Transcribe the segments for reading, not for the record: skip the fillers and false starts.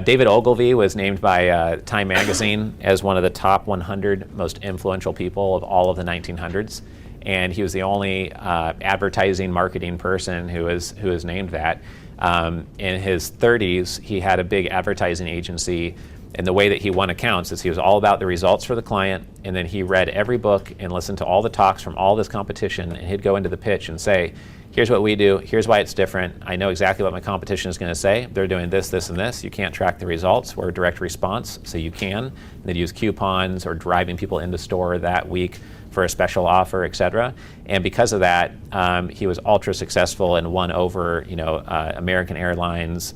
David Ogilvy was named by Time magazine as one of the top 100 most influential people of all of the 1900s. And he was the only advertising marketing person who was named that. In his 30s, he had a big advertising agency, and the way that he won accounts is he was all about the results for the client, and then he read every book and listened to all the talks from all this competition, and he'd go into the pitch and say, here's what we do, here's why it's different, I know exactly what my competition is going to say, they're doing this, this, and this, you can't track the results, we're a direct response, so you can. And they'd use coupons or driving people into store that week for a special offer, et cetera. And because of that, he was ultra successful and won over, American Airlines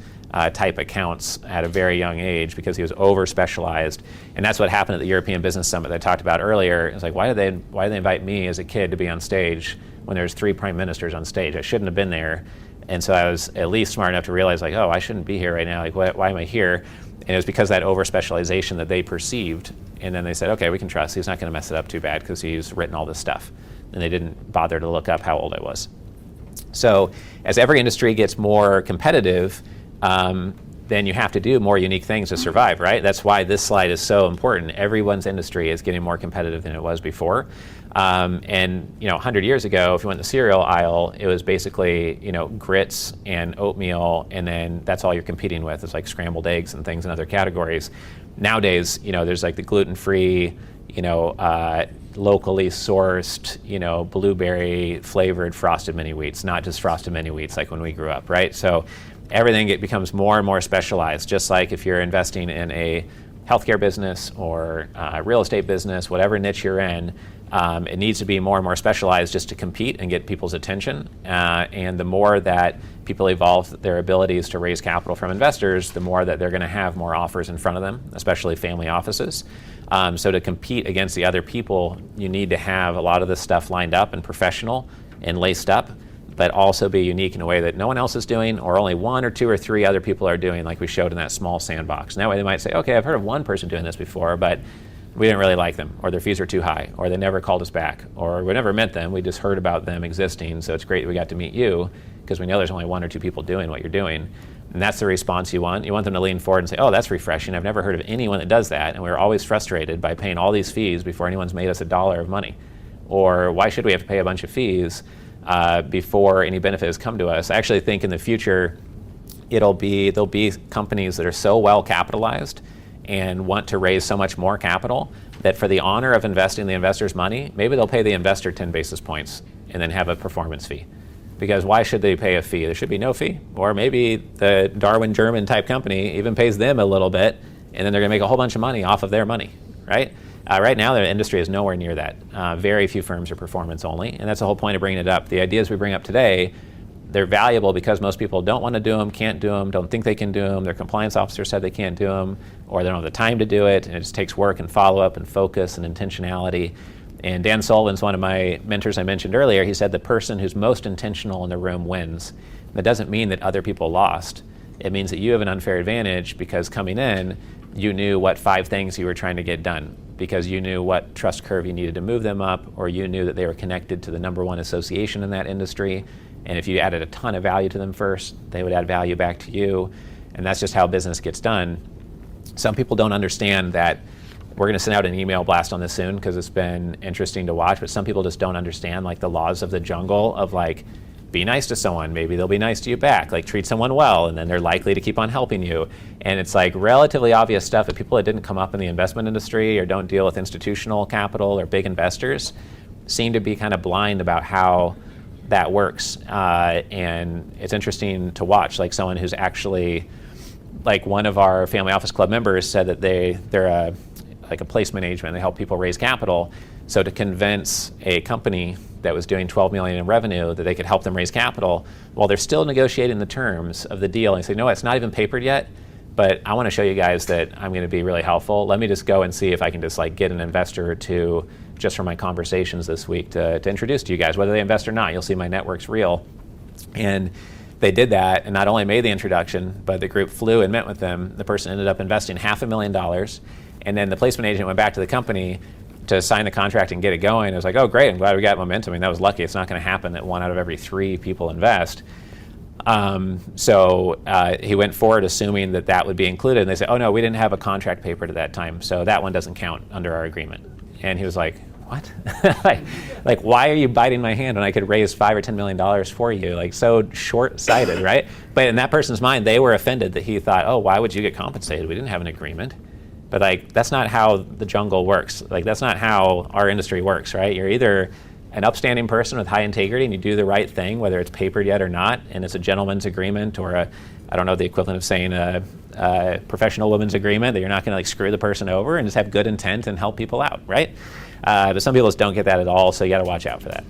type accounts at a very young age because he was over specialized. And that's what happened at the European Business Summit that I talked about earlier. It's like, why did they invite me as a kid to be on stage when there's 3 prime ministers on stage? I shouldn't have been there. And so I was at least smart enough to realize, like, oh, I shouldn't be here right now. Like, why am I here? And it was because of that over specialization that they perceived. And then they said, okay, we can trust. He's not going to mess it up too bad because he's written all this stuff. And they didn't bother to look up how old I was. So as every industry gets more competitive, then you have to do more unique things to survive, right? That's why this slide is so important. Everyone's industry is getting more competitive than it was before. And 100 years ago, if you went in the cereal aisle, it was basically, grits and oatmeal, and then that's all you're competing with. It's like scrambled eggs and things in other categories. Nowadays, there's like the gluten-free, locally sourced, blueberry flavored frosted mini wheats, not just frosted mini wheats like when we grew up, right? So everything becomes more and more specialized, just like if you're investing in a healthcare business or real estate business, whatever niche you're in, it needs to be more and more specialized just to compete and get people's attention. And the more that people evolve their abilities to raise capital from investors, the more that they're going to have more offers in front of them, especially family offices. So to compete against the other people, you need to have a lot of this stuff lined up and professional and laced up, but also be unique in a way that no one else is doing, or only 1 or 2 or 3 other people are doing, like we showed in that small sandbox. And that way they might say, okay, I've heard of one person doing this before, but we didn't really like them, or their fees are too high, or they never called us back, or we never met them, we just heard about them existing, so it's great that we got to meet you, because we know there's only 1 or 2 people doing what you're doing. And that's the response you want. You want them to lean forward and say, oh, that's refreshing, I've never heard of anyone that does that, and we're always frustrated by paying all these fees before anyone's made us $1 of money. Or why should we have to pay a bunch of fees before any benefit has come to us? I actually think in the future, there'll be companies that are so well capitalized and want to raise so much more capital that for the honor of investing the investor's money, maybe they'll pay the investor 10 basis points and then have a performance fee. Because why should they pay a fee? There should be no fee. Or maybe the Darwin German type company even pays them a little bit, and then they're going to make a whole bunch of money off of their money, right? Right now, the industry is nowhere near that. Very few firms are performance only, and that's the whole point of bringing it up. The ideas we bring up today, they're valuable because most people don't want to do them, can't do them, don't think they can do them. Their compliance officer said they can't do them, or they don't have the time to do it, and it just takes work and follow-up and focus and intentionality. And Dan Sullivan's one of my mentors I mentioned earlier. He said the person who's most intentional in the room wins. That doesn't mean that other people lost. It means that you have an unfair advantage because coming in, you knew what 5 things you were trying to get done, because you knew what trust curve you needed to move them up, or you knew that they were connected to the #1 association in that industry. And if you added a ton of value to them first, they would add value back to you. And that's just how business gets done. Some people don't understand that. We're going to send out an email blast on this soon because it's been interesting to watch, but some people just don't understand like the laws of the jungle of like, be nice to someone, maybe they'll be nice to you back, like treat someone well, and then they're likely to keep on helping you. And it's like relatively obvious stuff that people that didn't come up in the investment industry or don't deal with institutional capital or big investors seem to be kind of blind about how that works. And it's interesting to watch, like someone who's actually, like one of our family office club members said that they're like a placement agent, they help people raise capital. So to convince a company that was doing $12 million in revenue that they could help them raise capital, while they're still negotiating the terms of the deal, and say, no, it's not even papered yet, but I want to show you guys that I'm going to be really helpful. Let me just go and see if I can just like get an investor or two just from my conversations this week to introduce to you guys, whether they invest or not. You'll see my network's real. And they did that, and not only made the introduction, but the group flew and met with them. The person ended up investing $500,000, and then the placement agent went back to the company to sign the contract and get it going. It was like, oh, great, I'm glad we got momentum. I mean, that was lucky. It's not going to happen that 1 out of every 3 people invest. He went forward assuming that that would be included, and they said, oh no, we didn't have a contract paper at that time, so that one doesn't count under our agreement. And he was like, what? like, why are you biting my hand when I could raise $5 or $10 million for you? Like, so short-sighted, right? But in that person's mind, they were offended that he thought, oh, why would you get compensated? We didn't have an agreement. But like, that's not how the jungle works. Like, that's not how our industry works, right? You're either an upstanding person with high integrity and you do the right thing, whether it's papered yet or not, and it's a gentleman's agreement or I don't know the equivalent of saying a professional woman's agreement, that you're not going to like screw the person over and just have good intent and help people out, right? But some people just don't get that at all, so you got to watch out for that.